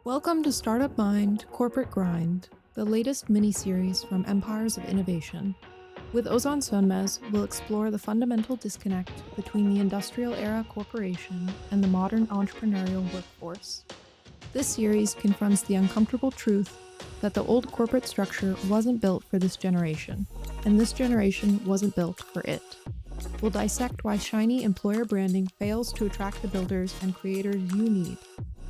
Welcome to Startup Mind Corporate Grind, the latest mini-series from Empires of Innovation. With Ozan Sönmez, we'll explore the fundamental disconnect between the industrial era corporation and the modern entrepreneurial workforce. This series confronts the uncomfortable truth that the old corporate structure wasn't built for this generation, and this generation wasn't built for it. We'll dissect why shiny employer branding fails to attract the builders and creators you need,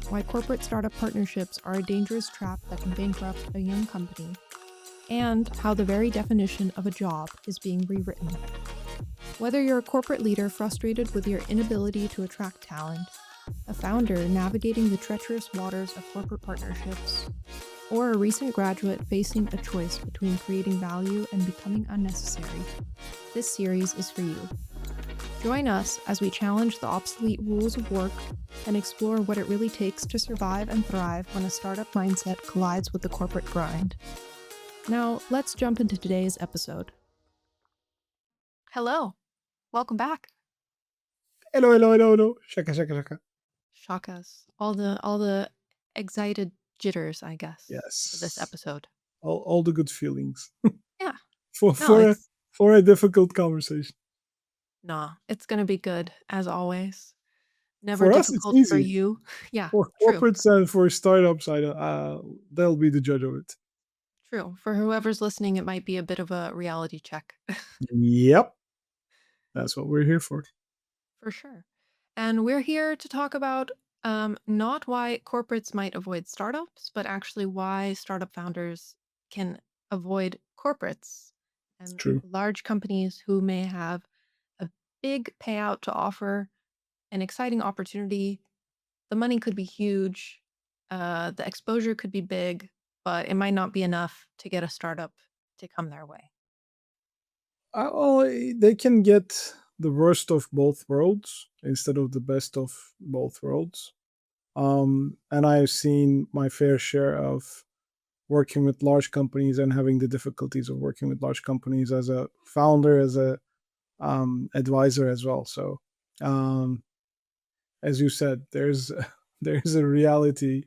why corporate startup partnerships are a dangerous trap that can bankrupt a young company, and how the very definition of a job is being rewritten. Whether you're a corporate leader frustrated with your inability to attract talent, a founder navigating the treacherous waters of corporate partnerships, or a recent graduate facing a choice between creating value and becoming unnecessary, this series is for you. Join us as we challenge the obsolete rules of work and explore what it really takes to survive and thrive when a startup mindset collides with the corporate grind. Now, let's jump into today's episode. Hello, welcome back. Hello. Shaka. Shock us. All the excited jitters, I guess, for this Yes. episode. All the good feelings Yeah. for No, for a, for a difficult conversation. it's gonna be good, as always. Never For us, it's difficult for easy. you. Yeah, For true. corporates and for startups, they'll be the judge of it. True. For whoever's listening, it might be a bit of a reality check. Yep, that's what we're here for. For sure. And we're here to talk about not why corporates might avoid startups, but actually why startup founders can avoid corporates It's and true. large companies who may have a big payout to offer, an exciting opportunity. The money could be huge, the exposure could be big, but it might not be enough to get a startup to come their way. They can get the worst of both worlds instead of the best of both worlds. And I've seen my fair share of working with large companies and having the difficulties of working with large companies as a founder, as a advisor as well. So, um, as you said, there's a reality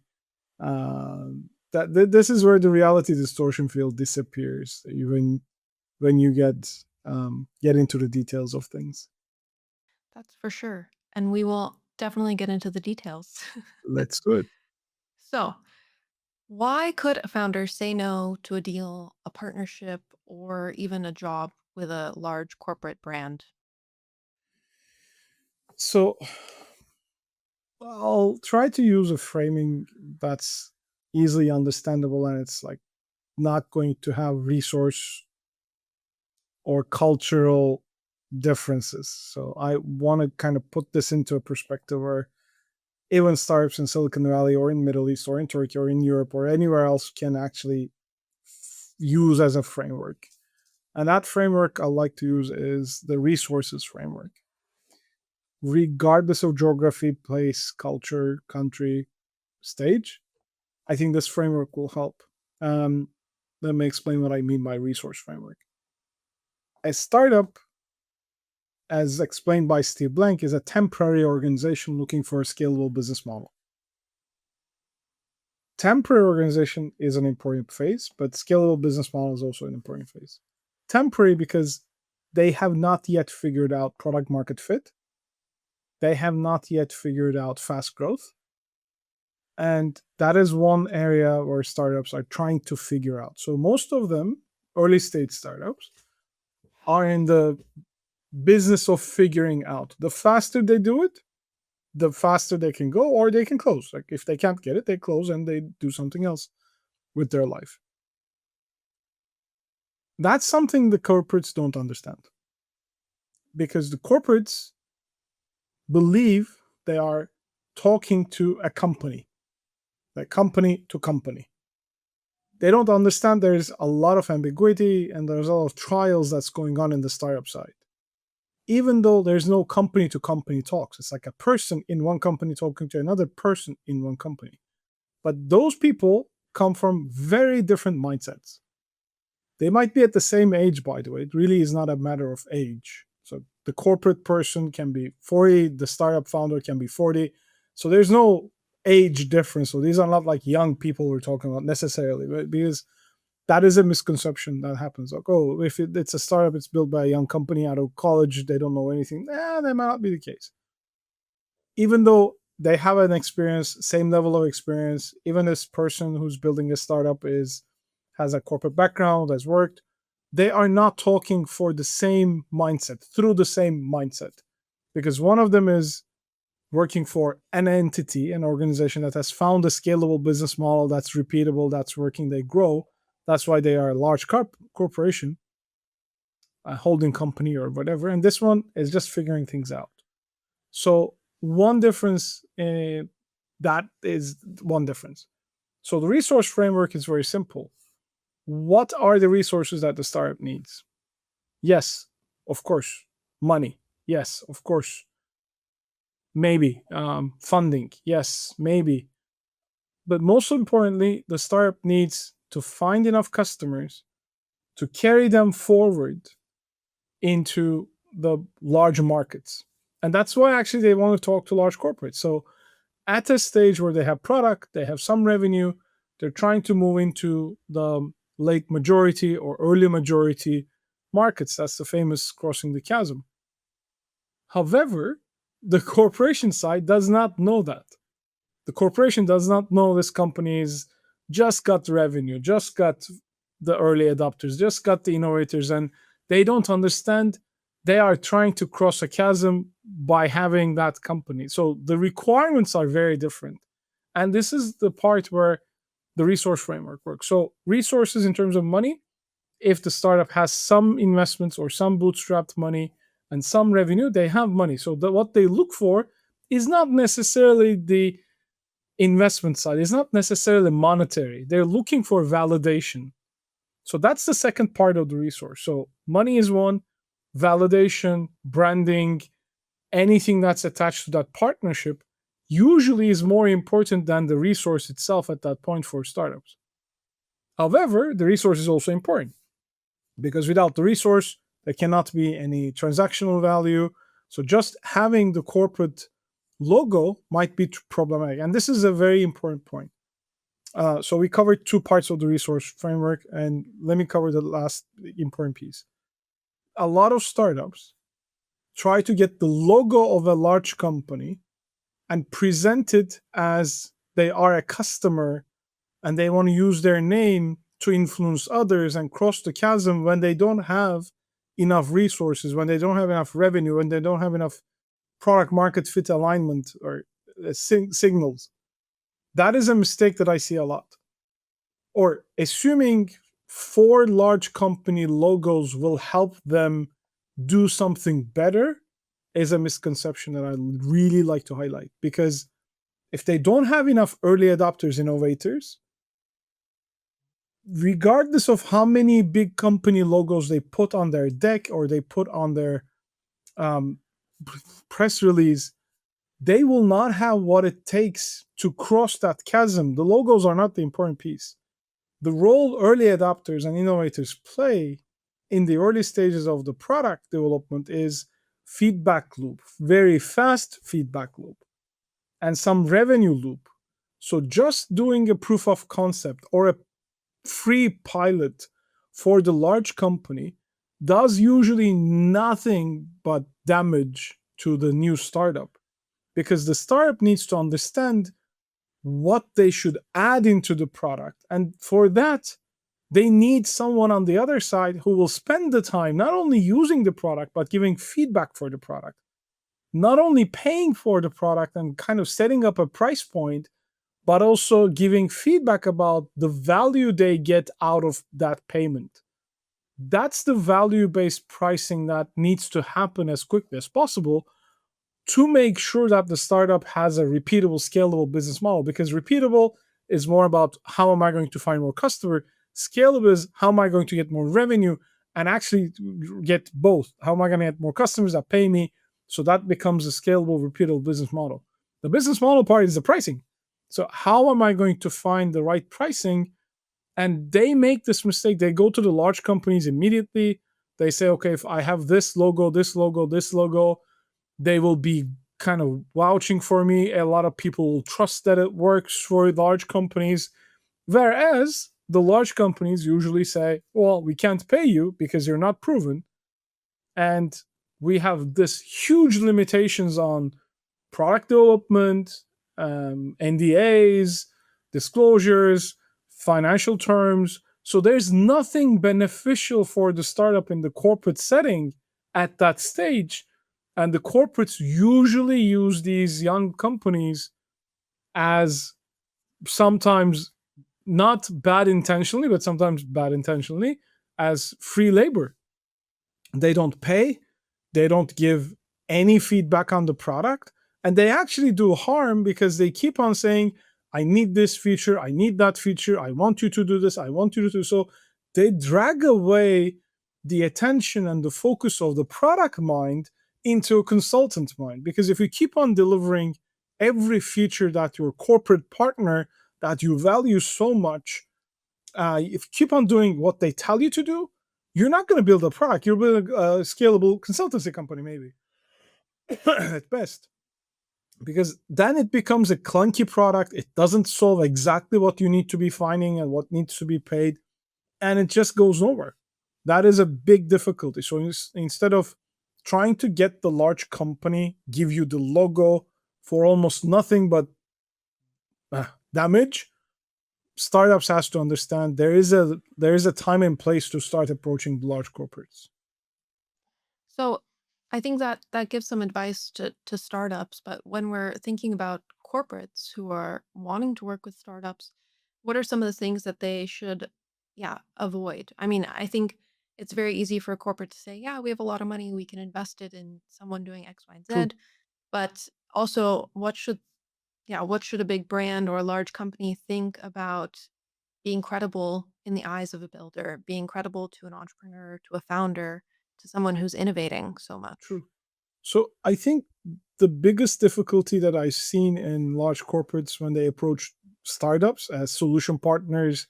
this is where the reality distortion field disappears, even when you get into the details of things. That's for sure. And we will definitely get into the details. Let's do it. So, why could a founder say no to a deal, a partnership, or even a job with a large corporate brand? So, I'll try to use a framing that's easily understandable and it's like not going to have resource or cultural differences. So I want to kind of put this into a perspective where even startups in Silicon Valley or in Middle East or in Turkey or in Europe or anywhere else can actually use as a framework. And that framework I like to use is the resources framework. Regardless of geography, place, culture, country, stage, I think this framework will help. Um, Let me explain what I mean by resource framework. A startup, as explained by Steve Blank, is a temporary organization looking for a scalable business model. Temporary organization is an important phase, but scalable business model is also an important phase. Temporary because they have not yet figured out product market fit. They have not yet figured out fast growth. And that is one area where startups are trying to figure out. So most of them, early stage startups, are in the business of figuring out. The faster they do it, the faster they can go, or they can close. Like if they can't get it, they close and they do something else with their life. That's something the corporates don't understand because the corporates believe they are talking to a company, like company to company. They don't understand there's a lot of ambiguity and there's a lot of trials that's going on in the startup side. Even though there's no company to company talks, it's like a person in one company talking to another person in one company. But those people come from very different mindsets. They might be at the same age, by the way. It really is not a matter of age. So the corporate person can be 40, the startup founder can be 40. So there's no age difference. So these are not like young people we're talking about necessarily, but because that is a misconception that happens. Like, oh, if it's a startup, it's built by a young company out of college, they don't know anything. That might not be the case. Even though they have an experience, same level of experience, even this person who's building a startup has a corporate background, has worked, they are not talking for the same mindset, through the same mindset. Because one of them is working for an entity, an organization that has found a scalable business model that's repeatable, that's working, they grow. That's why they are a large corporation, a holding company or whatever. And this one is just figuring things out. So one difference, that is one difference. So the resource framework is very simple. What are the resources that the startup needs? Yes, of course. Money. Yes, of course. Maybe. Funding. Yes, maybe. But most importantly, the startup needs to find enough customers to carry them forward into the large markets. And that's why actually they want to talk to large corporates. So at a stage where they have product, they have some revenue, they're trying to move into the late majority or early majority markets. That's the famous crossing the chasm. However, the corporation side does not know that. The corporation does not know this company is just got revenue, just got the early adopters, just got the innovators, and they don't understand they are trying to cross a chasm by having that company. So the requirements are very different. And this is the part where the resource framework works. So resources in terms of money, if the startup has some investments or some bootstrapped money and some revenue, they have money. So what they look for is not necessarily the investment side, it's not necessarily monetary. They're looking for validation. So that's the second part of the resource. So money is one, validation, branding, anything that's attached to that partnership usually is more important than the resource itself at that point for startups. However, the resource is also important because without the resource, there cannot be any transactional value. So just having the corporate logo might be problematic. And this is a very important point. So we covered two parts of the resource framework, and let me cover the last important piece. A lot of startups try to get the logo of a large company and present it as they are a customer and they want to use their name to influence others and cross the chasm when they don't have enough resources, when they don't have enough revenue, when they don't have enough product market fit alignment or signals. That is a mistake that I see a lot. Or assuming 4 large company logos will help them do something better is a misconception that I really like to highlight. Because if they don't have enough early adopters, innovators, regardless of how many big company logos they put on their deck or they put on their press release, they will not have what it takes to cross that chasm. The logos are not the important piece. The role early adopters and innovators play in the early stages of the product development is feedback loop, very fast feedback loop, and some revenue loop. So just doing a proof of concept or a free pilot for the large company does usually nothing but damage to the new startup, because the startup needs to understand what they should add into the product. And for that, they need someone on the other side who will spend the time not only using the product, but giving feedback for the product, not only paying for the product and kind of setting up a price point, but also giving feedback about the value they get out of that payment. That's the value-based pricing that needs to happen as quickly as possible to make sure that the startup has a repeatable, scalable business model. Because repeatable is more about how am I going to find more customer. Scalable is how am I going to get more revenue and actually get both. How am I going to get more customers that pay me? So that becomes a scalable, repeatable business model. The business model part is the pricing. So how am I going to find the right pricing? And they make this mistake. They go to the large companies immediately. They say, okay, if I have this logo, this logo, this logo, they will be kind of vouching for me. A lot of people trust that it works for large companies. Whereas the large companies usually say, well, we can't pay you because you're not proven. And we have this huge limitations on product development, NDAs, disclosures, financial terms. So there's nothing beneficial for the startup in the corporate setting at that stage. And the corporates usually use these young companies as sometimes not bad intentionally, but sometimes bad intentionally as free labor. They don't pay, they don't give any feedback on the product, and they actually do harm because they keep on saying, I need this feature, I need that feature, I want you to do this, I want you to do so. They drag away the attention and the focus of the product mind into a consultant mind. Because if you keep on delivering every feature that your corporate partner that you value so much, if you keep on doing what they tell you to do, you're not going to build a product. You'll build a scalable consultancy company, maybe at best. Because then it becomes a clunky product. It doesn't solve exactly what you need to be finding and what needs to be paid, and it just goes nowhere. That is a big difficulty. So instead of trying to get the large company give you the logo for almost nothing but damage, startups has to understand there is a time and place to start approaching large corporates. So I think that that gives some advice to startups, but when we're thinking about corporates who are wanting to work with startups, what are some of the things that they should, yeah, avoid? I mean, I think it's very easy for a corporate to say, yeah, we have a lot of money, we can invest it in someone doing X, Y, and True, Z. But also, what should a big brand or a large company think about being credible in the eyes of a builder, being credible to an entrepreneur, to a founder, to someone who's innovating so much? true. So I think the biggest difficulty that I've seen in large corporates when they approach startups as solution partners,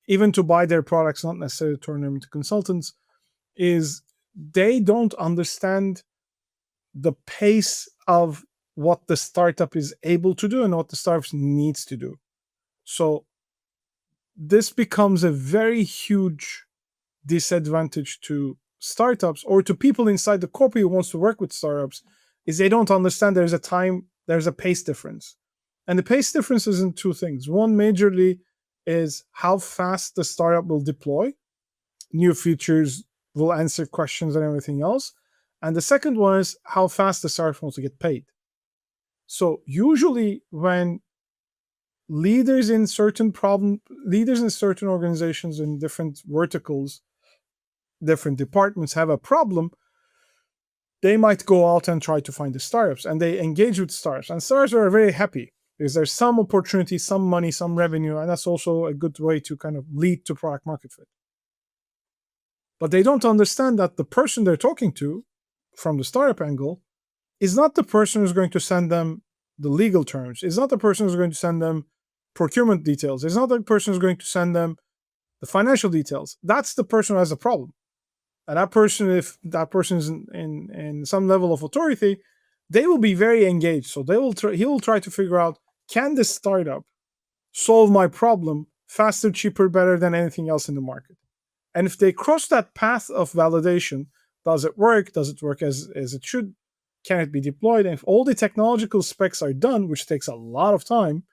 even to buy their products, not necessarily turn them into consultants, is they don't understand the pace of what the startup is able to do and what the startup needs to do. So this becomes a very huge disadvantage to startups or to people inside the corporate who wants to work with startups, is they don't understand there's a pace difference. And the pace difference is in two things. One majorly is how fast the startup will deploy new features, will answer questions and everything else. And the second one is how fast the startup wants to get paid. So usually when leaders in certain organizations in different verticals, different departments have a problem, they might go out and try to find the startups, and they engage with startups, and startups are very happy because there's some opportunity, some money, some revenue, and that's also a good way to kind of lead to product market fit. But they don't understand that the person they're talking to from the startup angle is not the person who's going to send them the legal terms, is not the person who's going to send them procurement details, is not the person who's going to send them the financial details. That's the person who has a problem. And that person, if that person is in some level of authority, they will be very engaged. So he will try to figure out, can this startup solve my problem faster, cheaper, better than anything else in the market? And if they cross that path of validation, does it work? Does it work as it should? Can it be deployed? And if all the technological specs are done, which takes a lot of time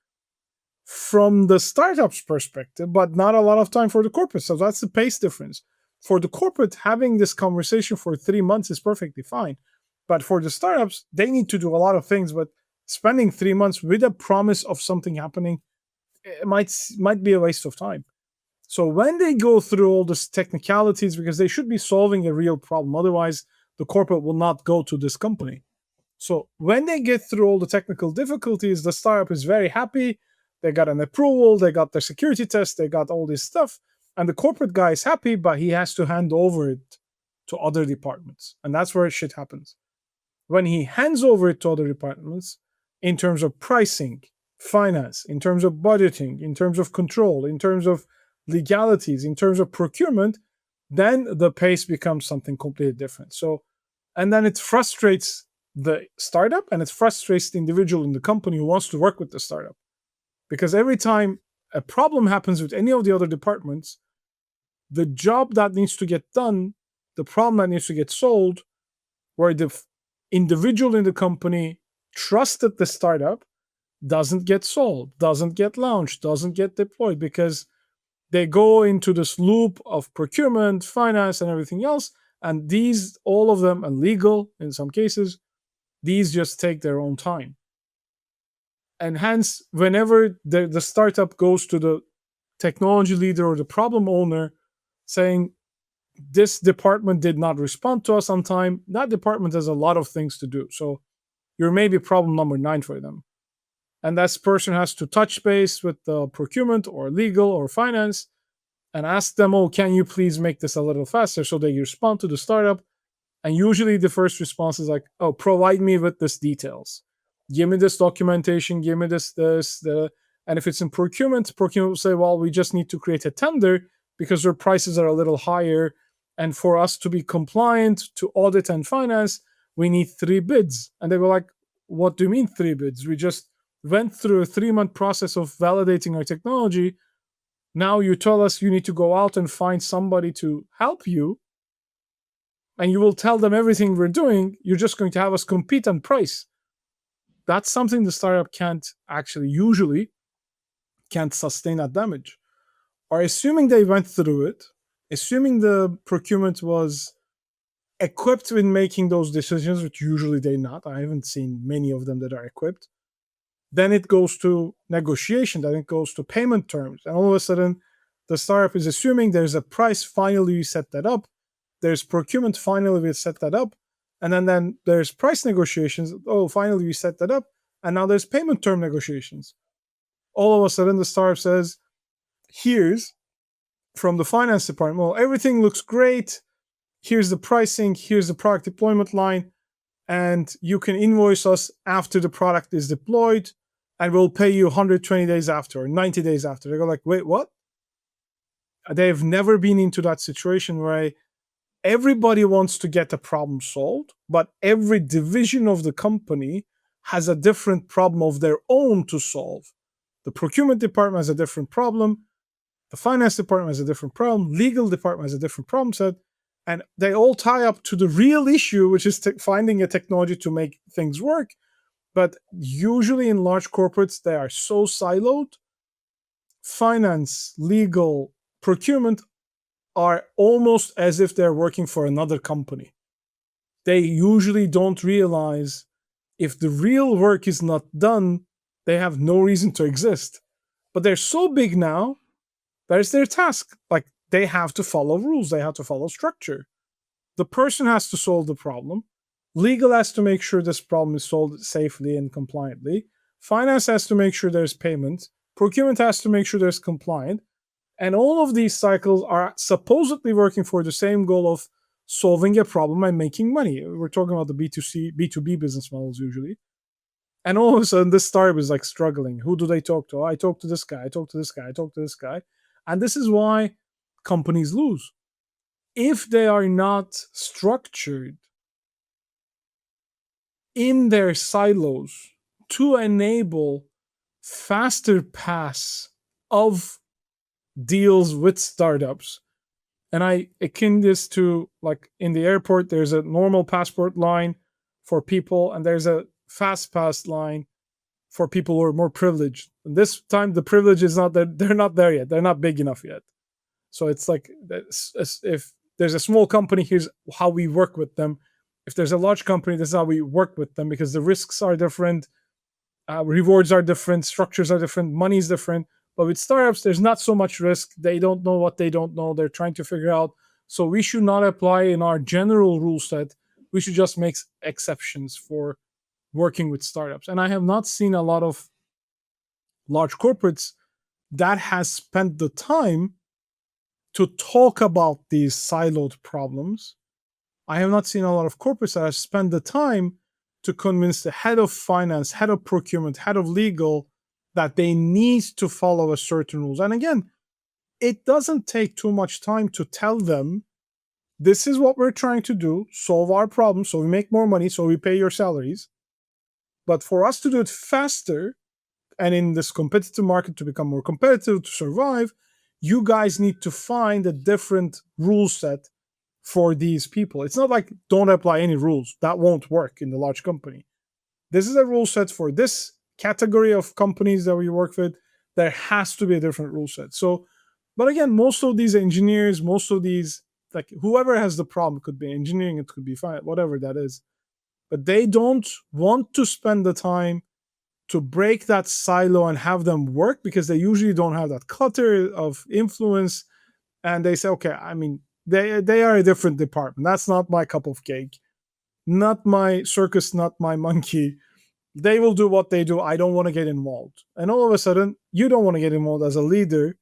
from the startup's perspective, but not a lot of time for the corporate. So that's the pace difference. For the corporate, having this conversation for 3 months is perfectly fine. But for the startups, they need to do a lot of things, but spending 3 months with a promise of something happening, it might be a waste of time. So when they go through all these technicalities, because they should be solving a real problem, otherwise the corporate will not go to this company. So when they get through all the technical difficulties, the startup is very happy. They got an approval, they got their security test, they got all this stuff. And the corporate guy is happy, but he has to hand over it to other departments. And that's where shit happens. When he hands over it to other departments, in terms of pricing, finance, in terms of budgeting, in terms of control, in terms of legalities, in terms of procurement, then the pace becomes something completely different. So, and then it frustrates the startup, and it frustrates the individual in the company who wants to work with the startup. Because every time a problem happens with any of the other departments, the job that needs to get done, the problem that needs to get solved, where the individual in the company trusted the startup, doesn't get solved, doesn't get launched, doesn't get deployed, because they go into this loop of procurement, finance, and everything else. And these, all of them, and legal in some cases, these just take their own time. And hence, whenever the startup goes to the technology leader or the problem owner saying, this department did not respond to us on time, that department has a lot of things to do. So you're maybe problem number 9 for them. And that person has to touch base with the procurement or legal or finance and ask them, oh, can you please make this a little faster? So they respond to the startup. And usually the first response is like, oh, provide me with this details. Give me this documentation, give me this. And if it's in procurement will say, well, we just need to create a tender because their prices are a little higher. And for us to be compliant to audit and finance, we need 3 bids. And they were like, what do you mean 3 bids? We just went through a 3-month process of validating our technology. Now you tell us you need to go out and find somebody to help you, and you will tell them everything we're doing. You're just going to have us compete on price. That's something the startup usually can't sustain that damage. Or assuming they went through it, assuming the procurement was equipped with making those decisions, which usually they're not. I haven't seen many of them that are equipped. Then it goes to negotiation, then it goes to payment terms. And all of a sudden, the startup is assuming there's a price, finally we set that up. There's procurement, finally we set that up. And then there's price negotiations. Oh, finally we set that up. And now there's payment term negotiations. All of a sudden, the startup says, here's from the finance department, well, everything looks great. Here's the pricing, here's the product deployment line, and you can invoice us after the product is deployed, and we'll pay you 120 days after or 90 days after. They go like, wait, what? They've never been into that situation where everybody wants to get a problem solved, but every division of the company has a different problem of their own to solve. The procurement department has a different problem. The finance department has a different problem. Legal department has a different problem set. And they all tie up to the real issue, which is finding a technology to make things work. But usually in large corporates, they are so siloed. Finance, legal, procurement are almost as if they're working for another company. They usually don't realize if the real work is not done, they have no reason to exist. But they're so big now, that is their task. Like, they have to follow rules, they have to follow structure. The person has to solve the problem. Legal has to make sure this problem is solved safely and compliantly. Finance has to make sure there's payment. Procurement has to make sure there's compliant. And all of these cycles are supposedly working for the same goal of solving a problem and making money. We're talking about the B2C, B2B business models usually. And all of a sudden, this startup is like struggling. Who do they talk to? Oh, I talk to this guy, I talk to this guy, I talk to this guy. And this is why companies lose. If they are not structured in their silos to enable faster pass of deals with startups, and I akin this to, like, in the airport, there's a normal passport line for people, and there's a fast pass line for people who are more privileged. And this time, the privilege is not that they're not there yet. They're not big enough yet. So it's like, if there's a small company, here's how we work with them. If there's a large company, this is how we work with them, because the risks are different, rewards are different, structures are different, money is different. But with startups, there's not so much risk. They don't know what they don't know. They're trying to figure out. So we should not apply in our general rule set. We should just make exceptions for working with startups. And I have not seen a lot of large corporates that has spent the time to talk about these siloed problems. I have not seen a lot of corporates that have spent the time to convince the head of finance, head of procurement, head of legal that they need to follow a certain rules. And again, it doesn't take too much time to tell them This is what we're trying to do, solve our problem so we make more money, so we pay your salaries. But for us to do it faster and in this competitive market to become more competitive, to survive, you guys need to find a different rule set for these people. It's not like don't apply any rules. That won't work in the large company. This is a rule set for this category of companies that we work with. There has to be a different rule set. So, but again, most of these engineers, most of these, like whoever has the problem, it could be engineering, it could be fine, whatever that is, but they don't want to spend the time to break that silo and have them work because they usually don't have that clutter of influence. And they say, okay, I mean, they are a different department. That's not my cup of cake, not my circus, not my monkey. They will do what they do. I don't want to get involved. And all of a sudden, you don't want to get involved as a leader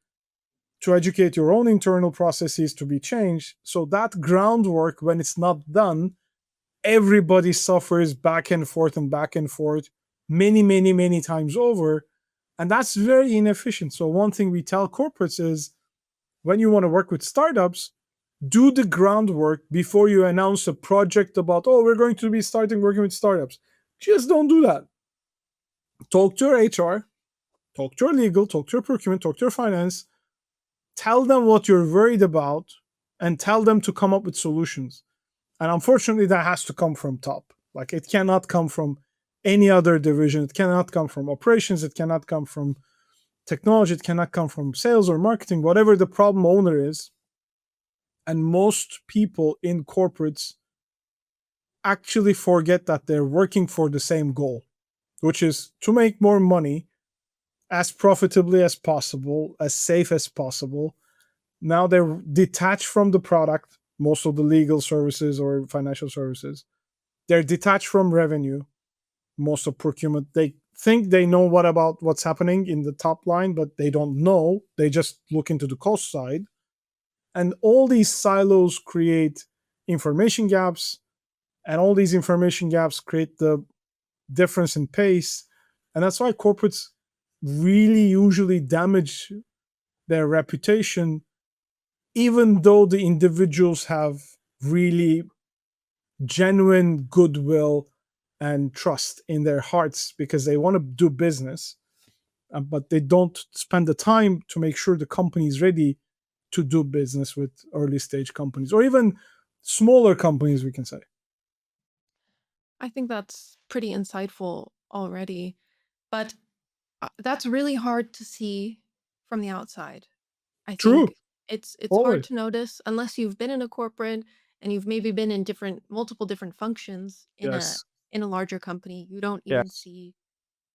to educate your own internal processes to be changed. So that groundwork, when it's not done, everybody suffers back and forth many, many, many times over. And that's very inefficient. So, one thing we tell corporates is when you want to work with startups, do the groundwork before you announce a project about, oh, we're going to be starting working with startups. Just don't do that. Talk to your HR, talk to your legal, talk to your procurement, talk to your finance, tell them what you're worried about, and tell them to come up with solutions. And unfortunately, that has to come from top. Like it cannot come from any other division. It cannot come from operations. It cannot come from technology. It cannot come from sales or marketing, whatever the problem owner is. And most people in corporates actually forget that they're working for the same goal, which is to make more money as profitably as possible, as safe as possible. Now they're detached from the product, most of the legal services or financial services. They're detached from revenue, most of procurement. They think they know what about what's happening in the top line, but they don't know. They just look into the cost side. And all these silos create information gaps, and all these information gaps create the difference in pace. And that's why corporates really usually damage their reputation, even though the individuals have really genuine goodwill and trust in their hearts because they want to do business, but they don't spend the time to make sure the company is ready to do business with early stage companies or even smaller companies, we can say. I think that's pretty insightful already, but that's really hard to see from the outside. I True, think it's hard always. to notice unless you've been in a corporate and you've maybe been in multiple different functions Yes. in a larger company. You don't even Yes. see,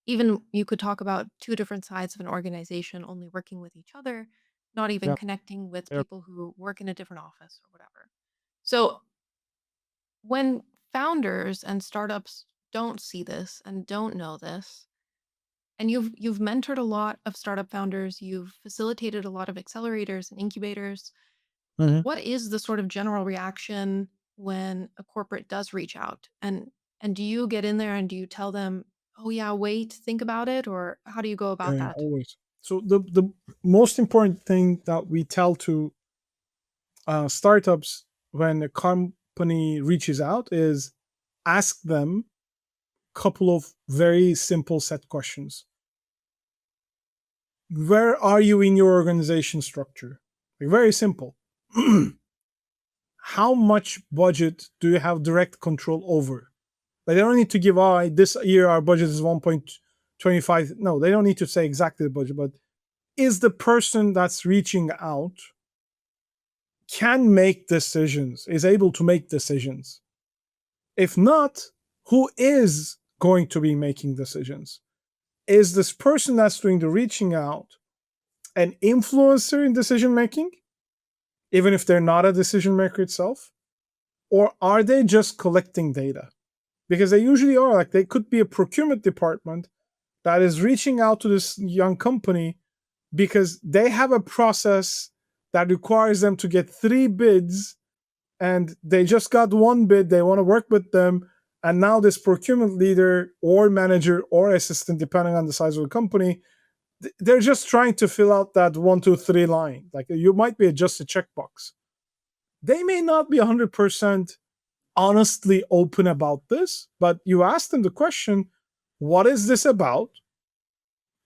even you could talk about two different sides of an organization only working with each other, not even Yep. connecting with Yep. people who work in a different office or whatever. So when founders and startups don't see this and don't know this, and you've mentored a lot of startup founders, you've facilitated a lot of accelerators and incubators. Mhm. What is the sort of general reaction when a corporate does reach out? And do you get in there and do you tell them, "Oh yeah, wait, think about it," or how do you go about Yeah, that? always. So the most important thing that we tell to startups when a company reaches out is ask them a couple of very simple set questions. Where are you in your organization structure? Like very simple. How much budget do you have direct control over? Like they don't need to give, oh, this year our budget is 1.25. No, they don't need to say exactly the budget, but is the person that's reaching out can make decisions, is able to make decisions? If not, who is going to be making decisions? Is this person that's doing the reaching out an influencer in decision making, even if they're not a decision maker itself? Or are they just collecting data? Because they usually are. Like they could be a procurement department that is reaching out to this young company because they have a process that requires them to get 3 bids and they just got 1 bid. They want to work with them. And now this procurement leader or manager or assistant, depending on the size of the company, they're just trying to fill out that 1, 2, 3 line. Like you might be just a checkbox. They may not be 100% honestly open about this, but you ask them the question, what is this about?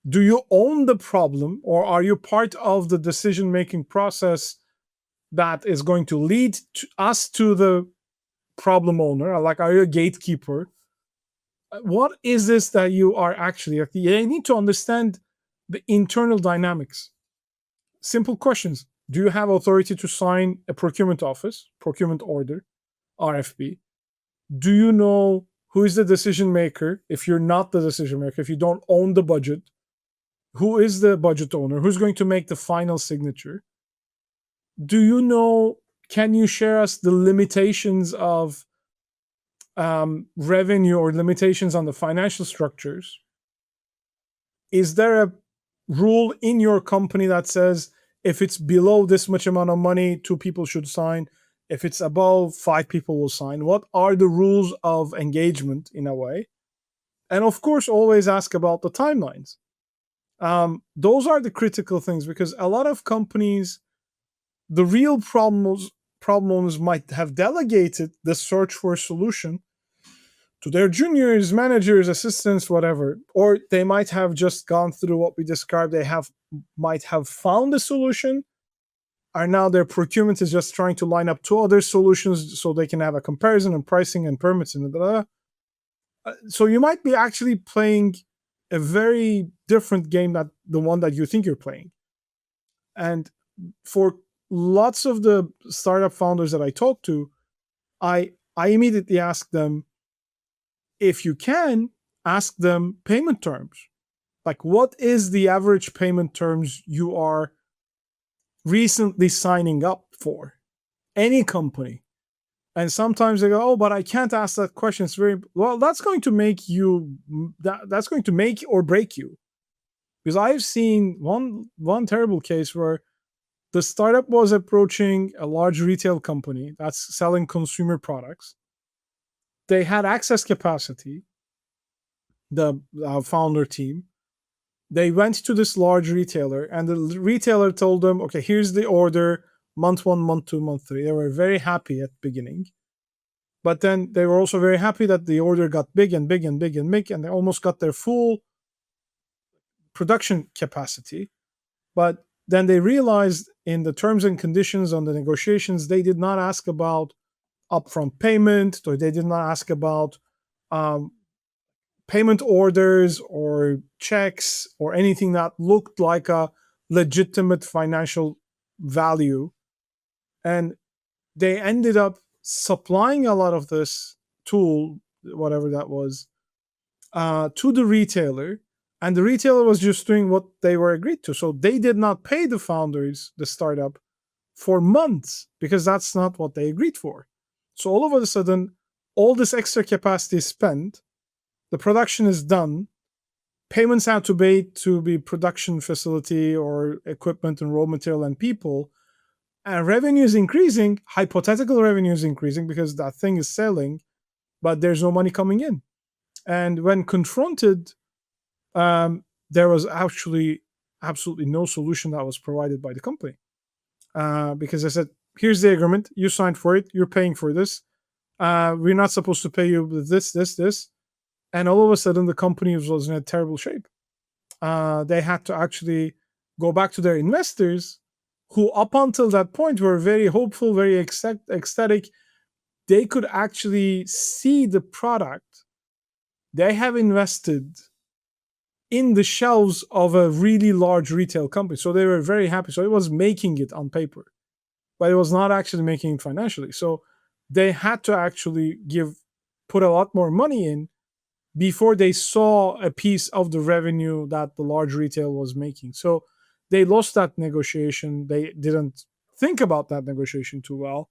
Do you own the problem, or are you part of the decision making process that is going to lead to us to the problem owner? Like, are you a gatekeeper? What is this that you are actually? Like, you need to understand the internal dynamics. Simple questions. Do you have authority to sign a procurement order, RFP? Do you know who is the decision maker? If you're not the decision maker, if you don't own the budget, who is the budget owner? Who's going to make the final signature? Do you know? Can you share us the limitations of revenue or limitations on the financial structures? Is there a rule in your company that says if it's below this much amount of money, two people should sign? If it's above, five people will sign. What are the rules of engagement in a way? And of course, always ask about the timelines. Those are the critical things, because a lot of companies, the real problems might have delegated the search for a solution to their juniors, managers, assistants, whatever, or they might have just gone through what we described. They might have found a solution, are now their procurement is just trying to line up two other solutions so they can have a comparison and pricing and permits and blah, blah, blah. So you might be actually playing a very different game than the one that you think you're playing. And for lots of the startup founders that I talk to, I immediately ask them, if you can, ask them payment terms. Like, what is the average payment terms you are recently signing up for? Any company. And sometimes they go, oh, but I can't ask that question. It's very well, that's going to make you that's going to make or break you. Because I've seen one terrible case where the startup was approaching a large retail company that's selling consumer products. They had access capacity, the founder team. They went to this large retailer, and the retailer told them, okay, here's the order, month one, month two, month three. They were very happy at the beginning. But then they were also very happy that the order got big and big and big and big, and they almost got their full production capacity. But then they realized in the terms and conditions on the negotiations, they did not ask about upfront payment, or they did not ask about payment orders or checks or anything that looked like a legitimate financial value. And they ended up supplying a lot of this tool, whatever that was, to the retailer. And the retailer was just doing what they were agreed to. So they did not pay the founders, the startup, for months, because that's not what they agreed for. So all of a sudden, all this extra capacity is spent, the production is done, payments have to be production facility or equipment and raw material and people, and revenue is increasing, hypothetical revenue is increasing because that thing is selling, but there's no money coming in. And when confronted, there was actually absolutely no solution that was provided by the company, because I said, here's the agreement, you signed for it, you're paying for this, we're not supposed to pay you with this. And all of a sudden, the company was in a terrible shape. They had to actually go back to their investors, who up until that point were very hopeful, very ecstatic. They could actually see the product they have invested in the shelves of a really large retail company. So they were very happy. So it was making it on paper, but it was not actually making it financially. So they had to actually put a lot more money in before they saw a piece of the revenue that the large retail was making. So they lost that negotiation. They didn't think about that negotiation too well.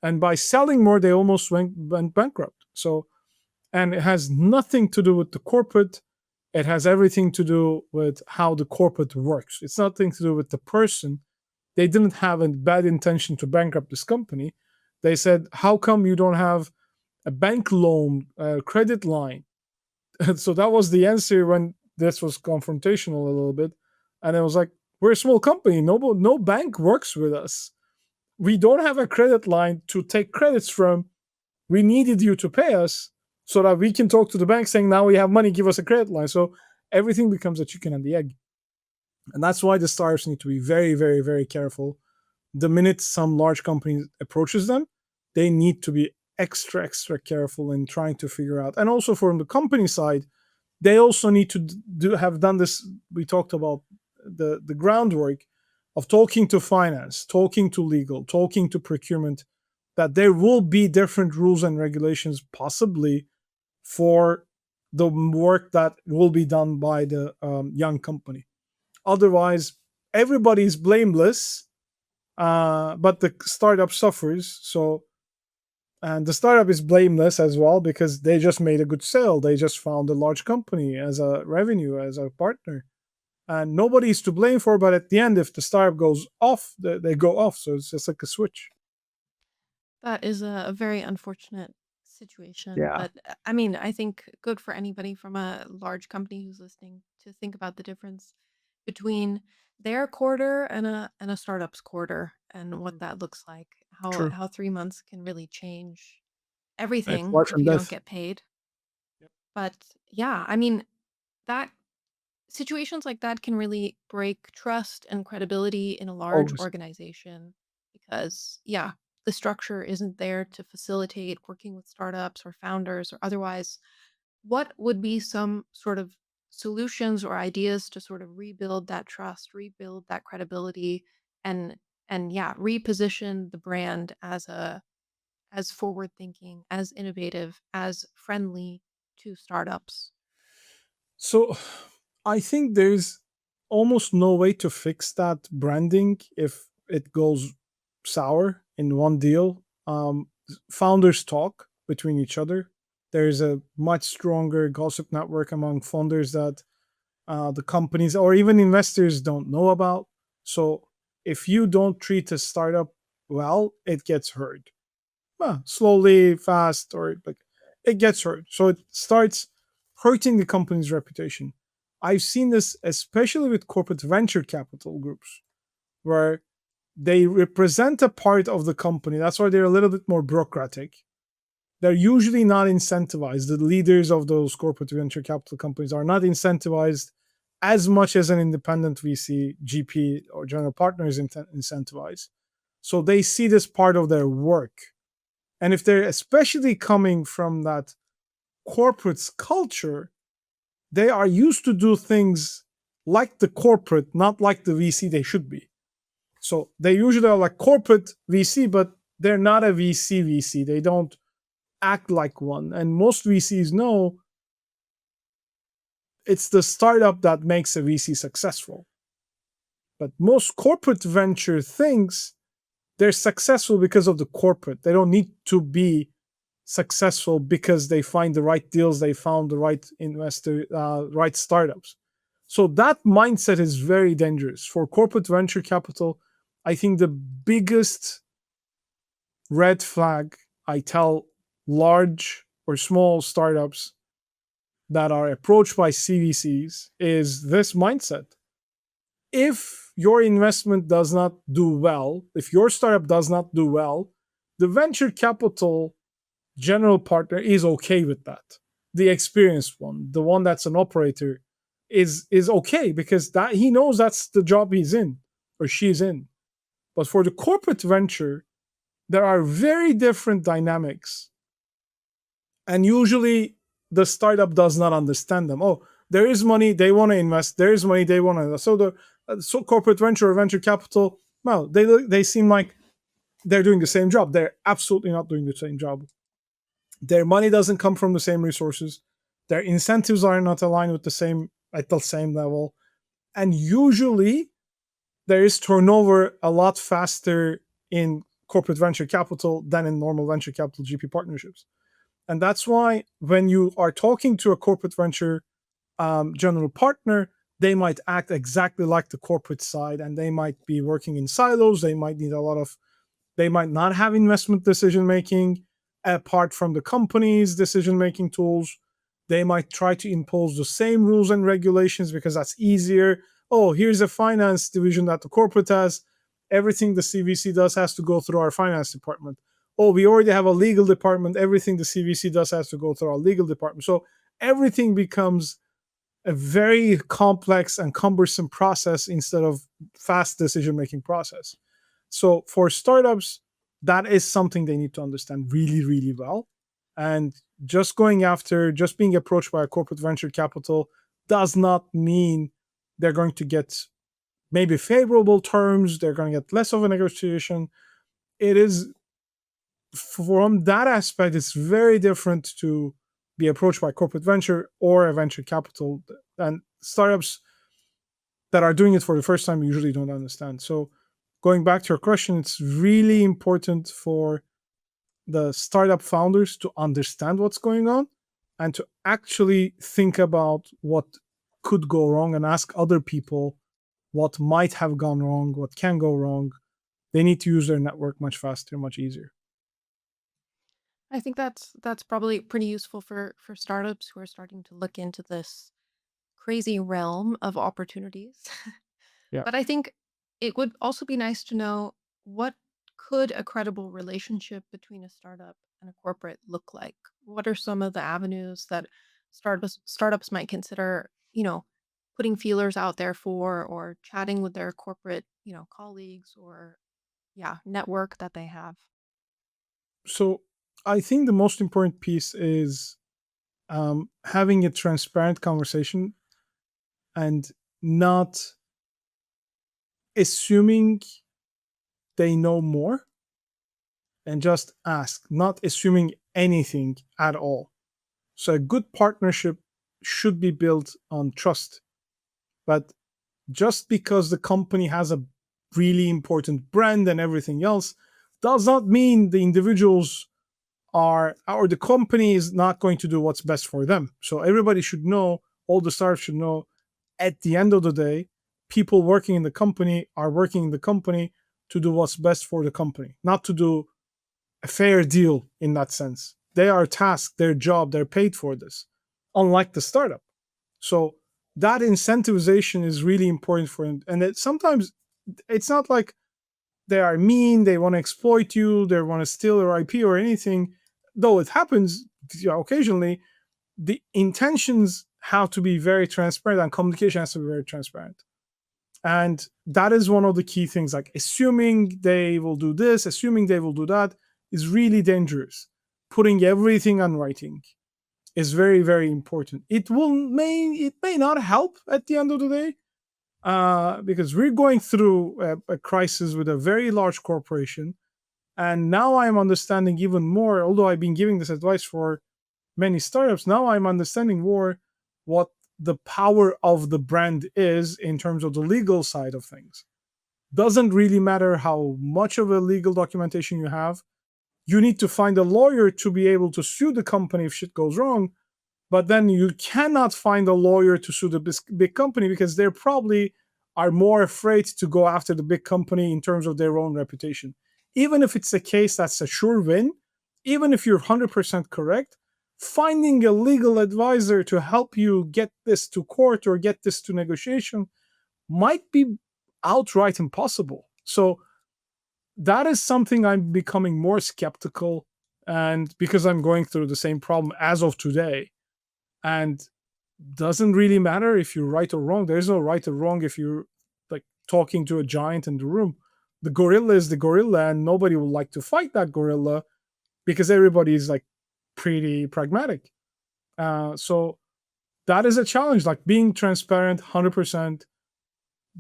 And by selling more, they almost went bankrupt. So, and it has nothing to do with the corporate. It has everything to do with how the corporate works. It's nothing to do with the person. They didn't have a bad intention to bankrupt this company. They said, how come you don't have a bank loan, a credit line? So that was the answer when this was confrontational a little bit. And it was like, we're a small company. No bank works with us. we don't have a credit line to take credits from. We needed you to pay us so that we can talk to the bank saying, now we have money, give us a credit line. So everything becomes a chicken and the egg. And that's why the startups need to be very, very, very careful. The minute some large company approaches them, they need to be extra, extra careful in trying to figure out. And also from the company side, they also need to have done this. We talked about the groundwork of talking to finance, talking to legal, talking to procurement, that there will be different rules and regulations possibly for the work that will be done by the young company. Otherwise, everybody's blameless, but the startup suffers. So, and the startup is blameless as well because they just made a good sale. They just found a large company as a revenue, as a partner. And nobody's to blame for, but at the end, if the startup goes off, they go off. So it's just like a switch. That is a very unfortunate situation. Yeah, But I mean, I think good for anybody from a large company who's listening to think about the difference between their quarter and a startup's quarter and what that looks like. true. How 3 months can really change It's everything life if and you don't death. get paid. Yep. But yeah, I mean, that situations like that can really break trust and credibility in a large Always. organization because, yeah, the structure isn't there to facilitate working with startups or founders or otherwise. What would be some sort of solutions or ideas to sort of rebuild that trust, rebuild that credibility, and yeah, reposition the brand as forward thinking, as innovative, as friendly to startups? So I think there's almost no way to fix that branding if it goes sour in one deal. Founders talk between each other. There's a much stronger gossip network among founders that the companies or even investors don't know about. So if you don't treat a startup well, it gets hurt. Slowly, fast, or like it gets hurt. So it starts hurting the company's reputation. I've seen this especially with corporate venture capital groups, where they represent a part of the company. That's why they're a little bit more bureaucratic. They're usually not incentivized. The leaders of those corporate venture capital companies are not incentivized as much as an independent VC, GP, or general partner is incentivized. So they see this part of their work. And if they're especially coming from that corporate's culture, they are used to do things like the corporate, not like the VC they should be. So they usually are like corporate VC, but they're not a VC. They don't act like one. And most VCs know it's the startup that makes a VC successful. But most corporate venture things, they're successful because of the corporate. They don't need to be successful because they find the right deals, they found the right investor, right startups. So that mindset is very dangerous for corporate venture capital. I think the biggest red flag I tell large or small startups that are approached by CVCs is this mindset. If your investment does not do well, if your startup does not do well, the venture capital general partner is okay with that. The experienced one, the one that's an operator, is okay because that he knows that's the job he's in or she's in. But for the corporate venture, there are very different dynamics, and usually the startup does not understand them. Oh, there is money they want to invest. There is money they want to invest. So the corporate venture or venture capital, well, they seem like they're doing the same job. They're absolutely not doing the same job. Their money doesn't come from the same resources. Their incentives are not aligned with the same at the same level. And usually there is turnover a lot faster in corporate venture capital than in normal venture capital GP partnerships. And that's why when you are talking to a corporate venture general partner, they might act exactly like the corporate side and they might be working in silos. They might not have investment decision making apart from the company's decision making tools. They might try to impose the same rules and regulations because that's easier. Oh, here's a finance division that the corporate has. everything the CVC does has to go through our finance department. Oh, we already have a legal department. Everything the CVC does has to go through our legal department. So everything becomes a very complex and cumbersome process instead of fast decision making process. So for startups, that is something they need to understand really, really well. And just being approached by a corporate venture capital does not mean they're going to get maybe favorable terms, they're going to get less of a negotiation. It is, from that aspect, it's very different to be approached by corporate venture or a venture capital. And startups that are doing it for the first time usually don't understand. So, going back to your question, it's really important for the startup founders to understand what's going on and to actually think about what could go wrong and ask other people what might have gone wrong, what can go wrong. They need to use their network much faster, much easier. I think that's probably pretty useful for startups who are starting to look into this crazy realm of opportunities. Yeah. But I think it would also be nice to know, what could a credible relationship between a startup and a corporate look like? What are some of the avenues that startups might consider, putting feelers out there for, or chatting with their corporate, colleagues, or yeah, network that they have? So I think the most important piece is having a transparent conversation and not assuming they know more, and just ask, not assuming anything at all. So a good partnership should be built on trust. But just because the company has a really important brand and everything else does not mean the individuals are, or the company is not going to do what's best for them. So everybody should know, all the staff should know, at the end of the day, people working in the company are working in the company to do what's best for the company, not to do a fair deal in that sense. They are tasked, their job, they're paid for this, unlike the startup. So that incentivization is really important for them. And sometimes it's not like they are mean, they want to exploit you, they want to steal your IP or anything, though it happens occasionally. The intentions have to be very transparent and communication has to be very transparent. And that is one of the key things. Like assuming they will do this, assuming they will do that is really dangerous. Putting everything on writing is very, very important. It may not help at the end of the day, because we're going through a crisis with a very large corporation. And now I'm understanding even more, although I've been giving this advice for many startups, now I'm understanding more what the power of the brand is in terms of the legal side of things. Doesn't really matter how much of a legal documentation you have. You need to find a lawyer to be able to sue the company if shit goes wrong. But then you cannot find a lawyer to sue the big company because they probably are more afraid to go after the big company in terms of their own reputation. Even if it's a case that's a sure win, even if you're 100% correct, finding a legal advisor to help you get this to court or get this to negotiation might be outright impossible. So that is something I'm becoming more skeptical, and because I'm going through the same problem as of today. And doesn't really matter if you're right or wrong. There's no right or wrong if you're like talking to a giant in the room. The gorilla is the gorilla, and nobody would like to fight that gorilla because everybody is like pretty pragmatic. So that is a challenge, like being transparent 100%,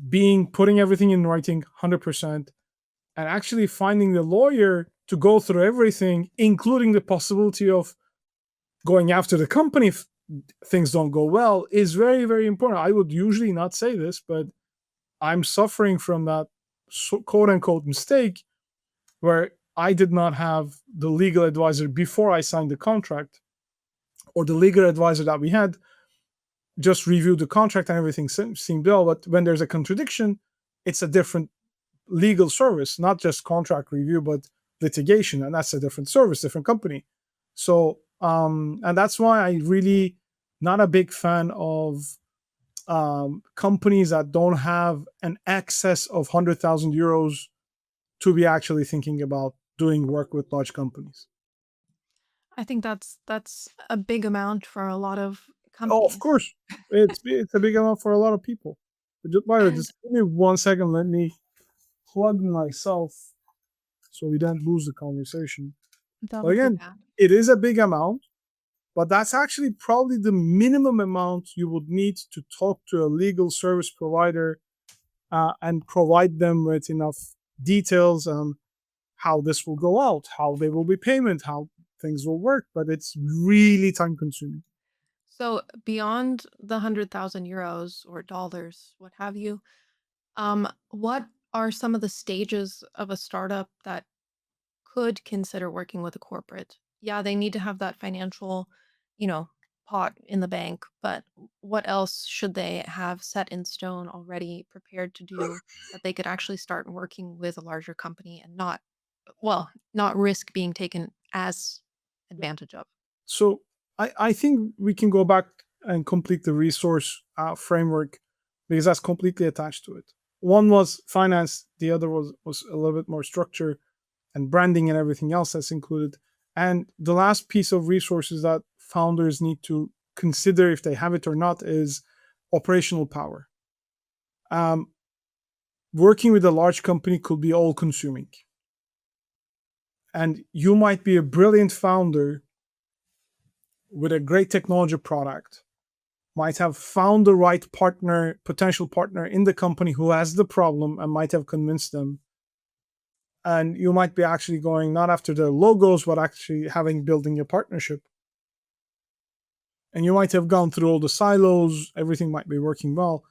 being putting everything in writing 100%, and actually finding the lawyer to go through everything, including the possibility of going after the company if things don't go well, is very, very important. I would usually not say this, but I'm suffering from that quote unquote mistake where I did not have the legal advisor before I signed the contract, or the legal advisor that we had just reviewed the contract and everything seemed well. But when there's a contradiction, it's a different legal service, not just contract review, but litigation. And that's a different service, different company. So, and that's why I really not a big fan of companies that don't have an excess of 100,000 euros to be actually thinking about doing work with large companies. I think that's a big amount for a lot of Oh, of companies. course, it's a big amount for a lot of people. But by the way, And just give me 1 second. Let me plug myself so we don't lose the conversation. that But would be again, bad. it is a big amount, but that's actually probably the minimum amount you would need to talk to a legal service provider and provide them with enough details on how this will go out, how they will be payment, how things will work. But it's really time consuming. So beyond the 100,000 euros or dollars, what have you, what are some of the stages of a startup that could consider working with a corporate? Yeah, they need to have that financial, you know, pot in the bank, but what else should they have set in stone already prepared to do that they could actually start working with a larger company and not, well, not risk being taken as advantage of? So I think we can go back and complete the resource framework because that's completely attached to it. One was finance, the other was a little bit more structure and branding and everything else that's included. And the last piece of resources that founders need to consider if they have it or not is operational power. Um, Working with a large company could be all consuming. And you might be a brilliant founder with a great technology product, might have found the right partner, potential partner in the company who has the problem and might have convinced them. And you might be actually going not after the logos, but actually having building a partnership. And you might have gone through all the silos, everything might be working well.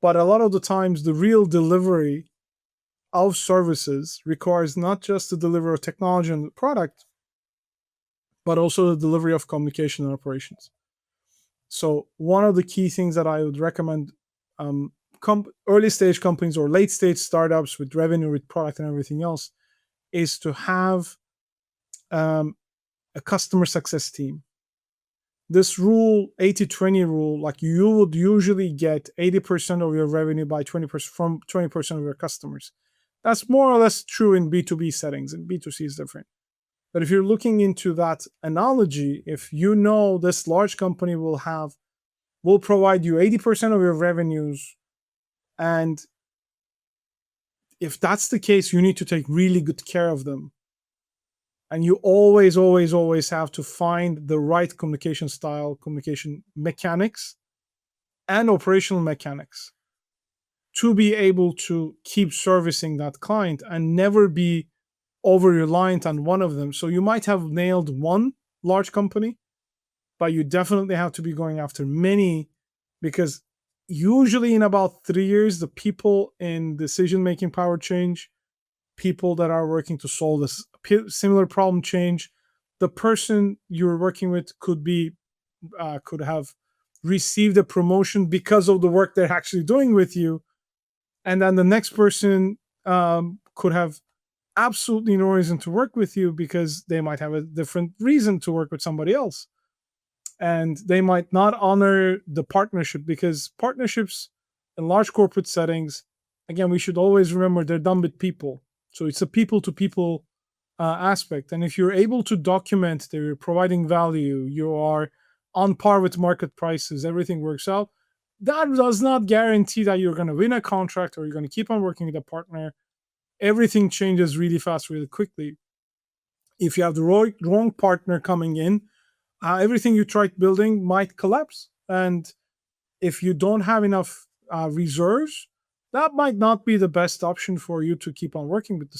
But a lot of the times, the real delivery of services requires not just the delivery of technology and product, but also the delivery of communication and operations. So one of the key things that I would recommend early stage companies or late stage startups with revenue, with product and everything else, is to have um, a customer success team. This rule, 80-20 rule, like you would usually get 80% of your revenue by 20% from 20% of your customers. That's more or less true in B2B settings, and B2C is different. But if you're looking into that analogy, if you know this large company will provide you 80% of your revenues, and if that's the case, you need to take really good care of them. And you always, always, always have to find the right communication style, communication mechanics, and operational mechanics to be able to keep servicing that client and never be over reliant on one of them. So you might have nailed one large company, but you definitely have to be going after many, because usually in about 3 years, the people in decision making power change, people that are working to solve this similar problem change. The person you're working with could have received a promotion because of the work they're actually doing with you, and then the next person could have absolutely no reason to work with you because they might have a different reason to work with somebody else, and they might not honor the partnership, because partnerships in large corporate settings, again, we should always remember they're done with people. So it's a people to people aspect. And if you're able to document that you're providing value, you are on par with market prices, everything works out, that does not guarantee that you're going to win a contract or you're going to keep on working with a partner. Everything changes really fast, really quickly. If you have the wrong partner coming in, everything you tried building might collapse. And if you don't have enough reserves, that might not be the best option for you to keep on working with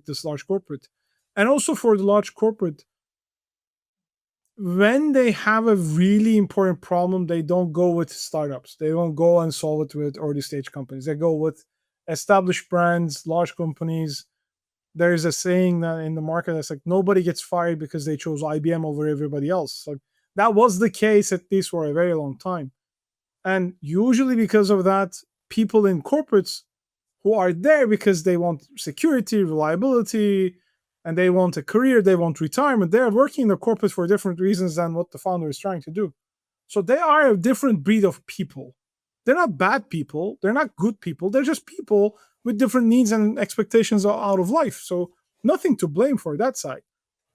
this large corporate. And also for the large corporate, when they have a really important problem, they don't go with startups. They don't go and solve it with early stage companies. They go with established brands, large companies. There's a saying that in the market that's like nobody gets fired because they chose IBM over everybody else. So that was the case at least for a very long time. And usually because of that, people in corporates who are there because they want security, reliability, and they want a career, they want retirement, they're working in the corporate for different reasons than what the founder is trying to do. So they are a different breed of people. They're not bad people. They're not good people. They're just people with different needs and expectations out of life. So nothing to blame for that side.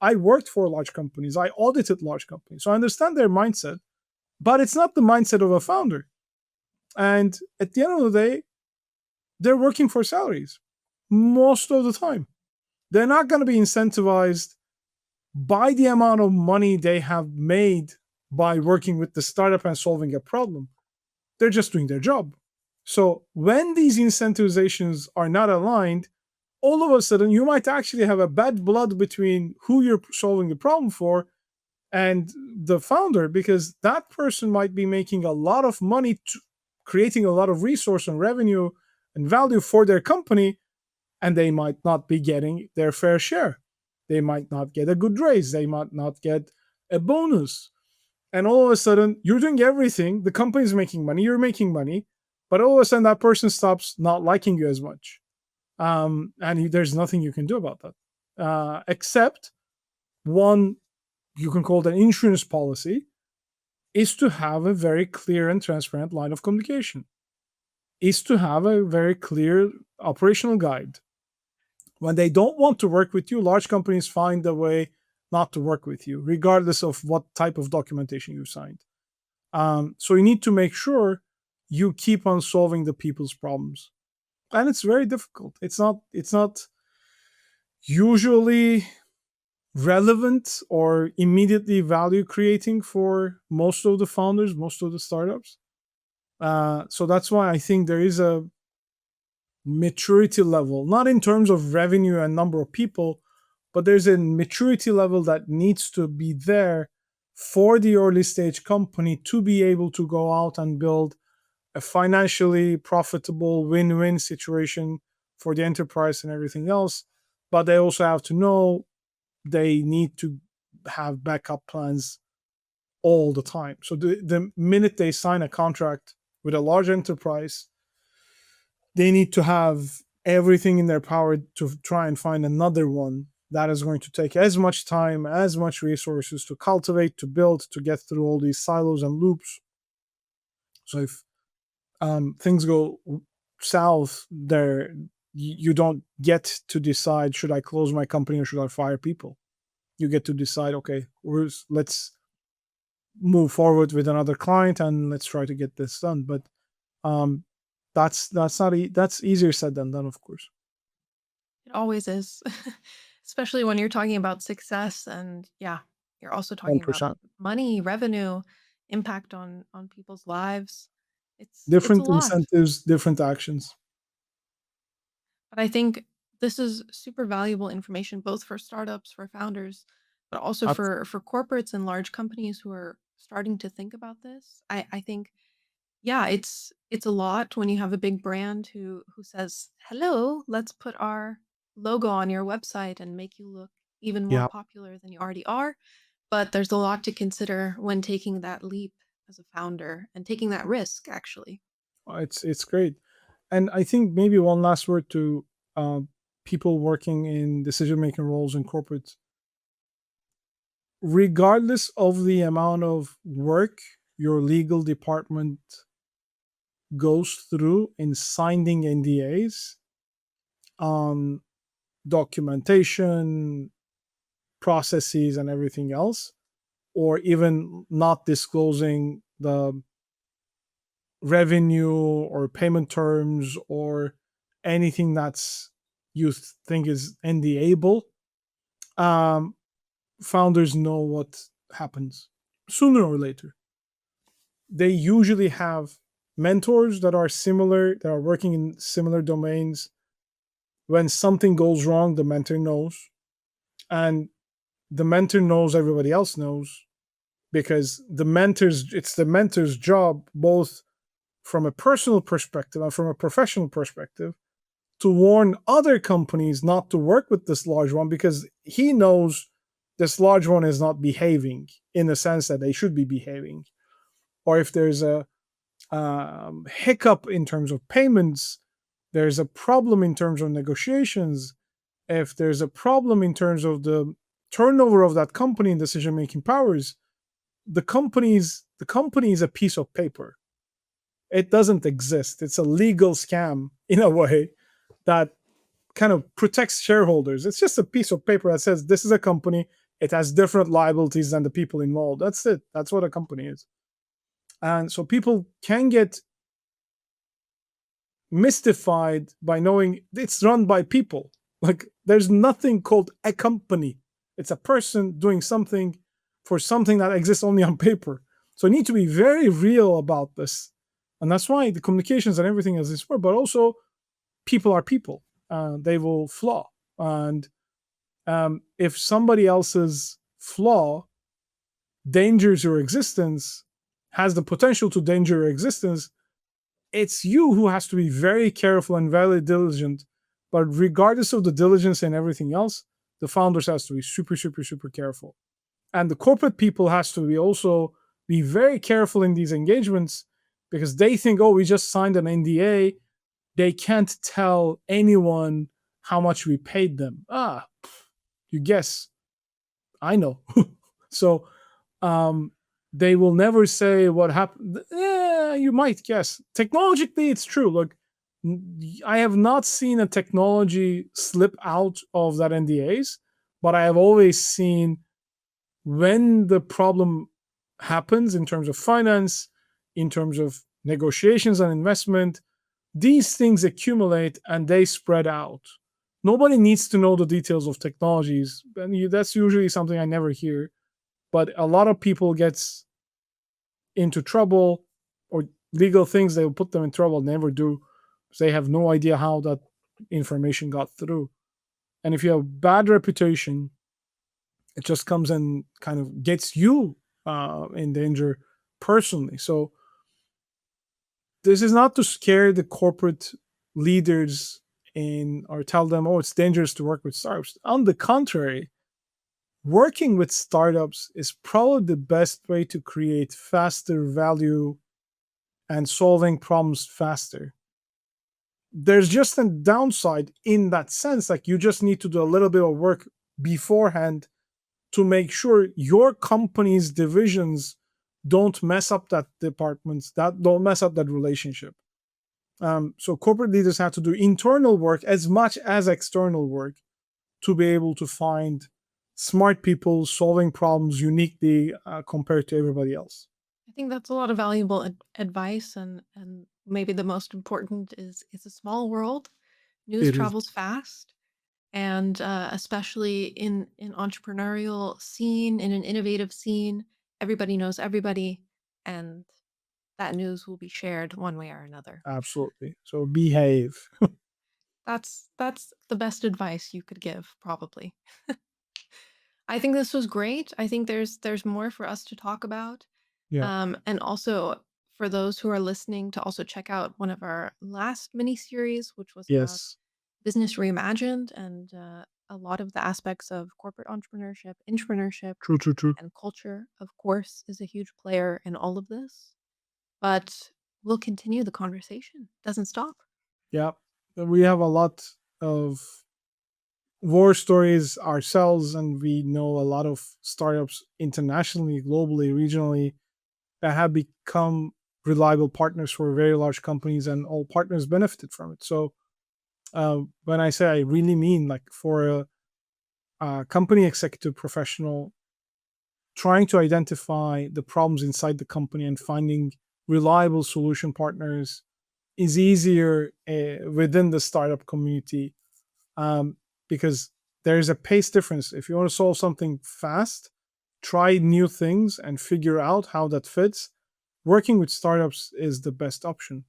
I worked for large companies. I audited large companies. So I understand their mindset, but it's not the mindset of a founder. And at the end of the day, they're working for salaries most of the time. They're not going to be incentivized by the amount of money they have made by working with the startup and solving a problem. They're just doing their job. So when these incentivizations are not aligned, all of a sudden you might actually have a bad blood between who you're solving the problem for and the founder, because that person might be making a lot of money, creating a lot of resource and revenue and value for their company, and they might not be getting their fair share. They might not get a good raise. They might not get a bonus. And all of a sudden, you're doing everything. The company's making money. You're making money. But all of a sudden, that person stops not liking you as much. And there's nothing you can do about that. Except one, you can call it an insurance policy, is to have a very clear and transparent line of communication, is to have a very clear operational guide. When they don't want to work with you, large companies find a way not to work with you, regardless of what type of documentation you signed. So you need to make sure you keep on solving the people's problems, and it's very difficult. It's not usually relevant or immediately value creating for most of the founders, most of the startups. So that's why I think there is a maturity level, not in terms of revenue and number of people, but there's a maturity level that needs to be there for the early stage company to be able to go out and build a financially profitable win-win situation for the enterprise and everything else. But they also have to know they need to have backup plans all the time. So the minute they sign a contract with a large enterprise, they need to have everything in their power to try and find another one that is going to take as much time, as much resources to cultivate, to build, to get through all these silos and loops. So if things go south, there you don't get to decide, should I close my company or should I fire people? You get to decide, okay, let's move forward with another client and let's try to get this done. But um, that's easier said than done, of course. It always is, especially when you're talking about success and yeah, you're also talking about 100%. money, revenue, impact on people's lives. It's a Different lot. incentives, different actions. But I think this is super valuable information both for startups, for founders, but also Abs- for corporates and large companies who are starting to think about this. I think yeah, it's a lot when you have a big brand who says, "Hello, let's put our logo on your website and make you look even more Yeah, popular than you already are." But there's a lot to consider when taking that leap as a founder and taking that risk actually. it's great. And I think maybe one last word to uh, people working in decision making roles in corporates. Regardless of the amount of work your legal department goes through in signing NDAs on documentation, processes, and everything else, or even not disclosing the revenue or payment terms or anything that's you think is NDA-able, um, founders know what happens sooner or later. They usually have mentors that are similar, that are working in similar domains. When something goes wrong, the mentor knows, and the mentor knows everybody else knows, because it's the mentor's job, both from a personal perspective and from a professional perspective, to warn other companies not to work with this large one, because he knows this large one is not behaving in the sense that they should be behaving. Or if there's a hiccup in terms of payments, there's a problem in terms of negotiations, if there's a problem in terms of the turnover of that company and decision making powers, the company is a piece of paper. It doesn't exist. It's a legal scam in a way that kind of protects shareholders. It's just a piece of paper that says this is a company. It has different liabilities than the people involved. That's it. That's what a company is. And so people can get mystified by knowing it's run by people. Like there's nothing called a company. It's a person doing something for something that exists only on paper. So you need to be very real about this. And that's why the communications and everything is this word, but also people are people. They will flaw. And if somebody else's flaw dangers your existence, has the potential to danger your existence, it's you who has to be very careful and very diligent. But regardless of the diligence and everything else, the founders has to be super, super, super careful. And the corporate people has to be also be very careful in these engagements because they think, oh, we just signed an NDA. They can't tell anyone how much we paid them. You guess. I know. So um, they will never say what happened. You might guess. Technologically, it's true. Look, I have not seen a technology slip out of that NDAs, but I have always seen when the problem happens in terms of finance, in terms of negotiations and investment, these things accumulate and they spread out. Nobody needs to know the details of technologies, and that's usually something I never hear. But a lot of people gets into trouble or legal things, they will put them in trouble, never do. They have no idea how that information got through. And if you have bad reputation, it just comes and kind of gets you in danger personally. So this is not to scare the corporate leaders in or tell them, oh, it's dangerous to work with startups. On the contrary, working with startups is probably the best way to create faster value and solving problems faster. There's just a downside in that sense. Like you just need to do a little bit of work beforehand to make sure your company's divisions don't mess up that departments, that don't mess up that relationship. So corporate leaders have to do internal work as much as external work to be able to find smart people solving problems uniquely compared to everybody else. I think that's a lot of valuable advice, and maybe the most important is it's a small world. News It is travels fast, and especially in entrepreneurial scene, in an innovative scene, everybody knows everybody, and that news will be shared one way or another. absolutely. So behave. That's the best advice you could give, probably. I think this was great. I think there's more for us to talk about. Yeah. And also for those who are listening to also check out one of our last mini series, which was about Yes. business reimagined and a lot of the aspects of corporate entrepreneurship, entrepreneurship, True. True. True. and culture, of course, is a huge player in all of this. But we'll continue the conversation. Doesn't stop. Yeah. We have a lot of war stories ourselves, and we know a lot of startups internationally, globally, regionally that have become reliable partners for very large companies, and all partners benefited from it. So when I say I really mean like for a company executive professional trying to identify the problems inside the company and finding reliable solution partners is easier within the startup community um, because there's a pace difference. If you want to solve something fast, try new things and figure out how that fits. Working with startups is the best option.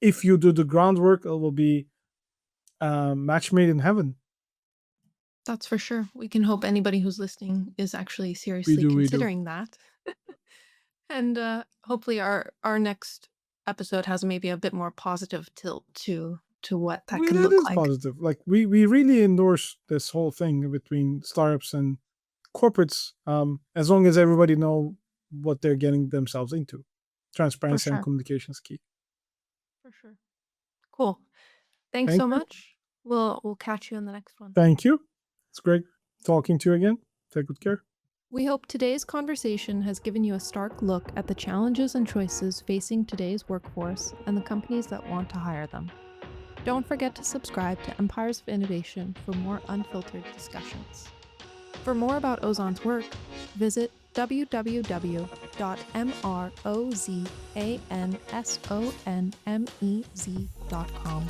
If you do the groundwork, it will be match made in heaven. That's for sure. We can hope anybody who's listening is actually We seriously do, we do. considering that. And hopefully our next episode has maybe a bit more positive tilt to what that Well, could it look is like. positive. Like we really endorse this whole thing between startups and corporates, as long as everybody know what they're getting themselves into. For Transparency and sure. communication is key. For sure. Cool. Thanks Thank so you. much. We'll catch you in the next one. Thank you. It's great talking to you again. Take good care. We hope today's conversation has given you a stark look at the challenges and choices facing today's workforce and the companies that want to hire them. Don't forget to subscribe to Empires of Innovation for more unfiltered discussions. For more about Ozan's work, visit www.mrozanmez.com.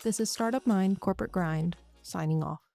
This is Startup Mind Corporate Grind, signing off.